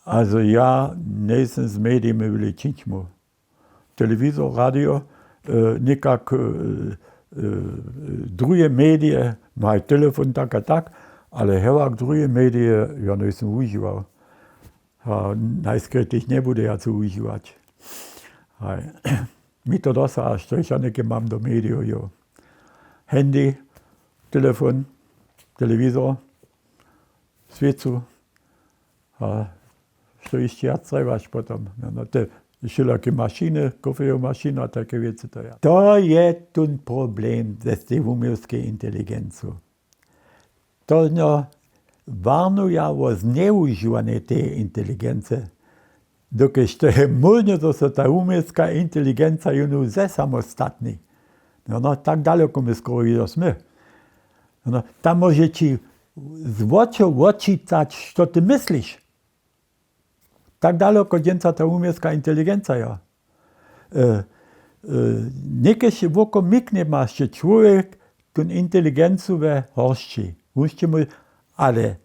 Also ja, nejsem z médiami veličíčmu. Televizor, radio, nikak druge médie, maj telefon tak a tak, ale hevak druge médie ja nejsem užíval. A najskôr ich nebude ja co užívať. Mi to dosáž, to ja neke mám do médií, jo. Handy, telefon, televizor, svicu, a što ešte ja trebaš potom. No, všelijaké mašiny, kofeomašina a také veci to ja. To je ten problém s tej umelskej inteligencou. To varnu ja o zneužívanie tej inteligence. Dokež to je možno, že sa tá umelská inteligencia ju samostatní. No, tak daleko my skoro sme. No, tam môže ti z očov odčítať, čo ty myslíš. Tak daleko djenca ta umjelska inteligencija. Neke še voko mikne maš, že človek tu inteligenciju ve horšči. Ale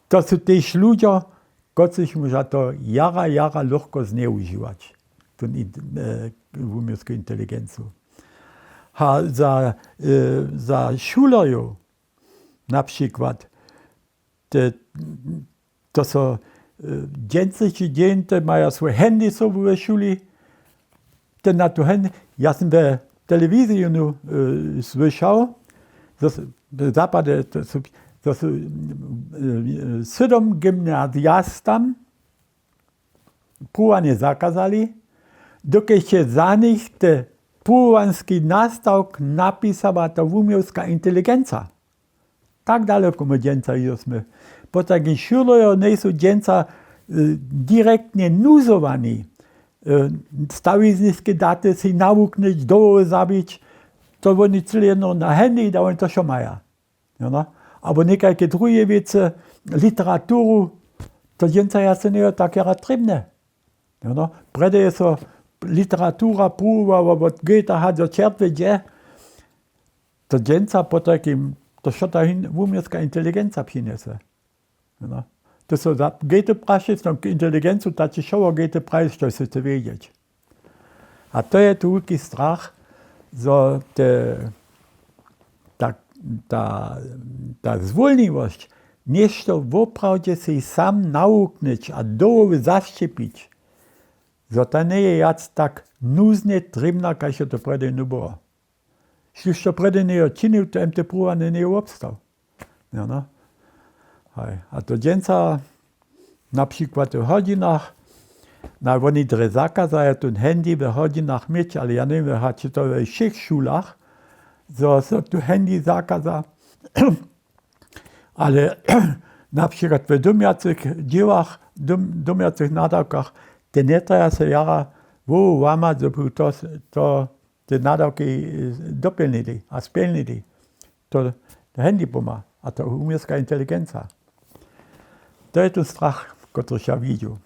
to su tež ľudia, koji si môžu to jara ľahko zneužívať. Tu umjelsku inteligenciju. A za šulerov, napríklad, to sú djenci djente maja svoje handy sobu ve šuli, te na tu handy, ja sam ve televiziju slyšal, zapade, to su 7 gymnaziastam pływanie zakazali, dokud się za nich te pływanski nastavk napisała ta umielska inteligencja. Tak daleko my djenca jesteśmy. Bo takich šulerov nie są djenca direktnie nuzowani. Stawizniskie daty si nauknąć, doło zabić, to oni cyle jedno na handy, da oni to schon mają. No? Albo niekajkie drugie wiece, literaturu, to djenca jasne nie tak jara trybne. No? Prede jest to literatura pruwa, od Goethe hat so czerpie gdzie, to djenca po takim, to što ta umielska inteligencja przyniesie. No. To so za Goethe-prašic, no inteligenciju, ta će šovo Goethe-prašic, što se te vedjeći. A to je tuliki strah, za ta zvolnivost, nešto vopravdje se i sam naukneć, a dovovi zaščepić, za to ne je jac tak nuzne tribna, kaj što to prede ne bilo. Što prede ne je činil, to te pruvane ne je obstav. No. A to djenca, na przykład w hodzinach, na oni dre zakazają ten handy w hodzinach mieć, ale ja nie wiem, czy to w wszystkich szulach, so tu handy zakaza. Ale na przykład w domiacych dziełach, domiacych nadawkach, te nie trzeba się jara łamać, żeby to te nadawki dopełnili, a spełnili. To handy pomaga, a to umielska inteligencja. To je tu strach, który ja widzę.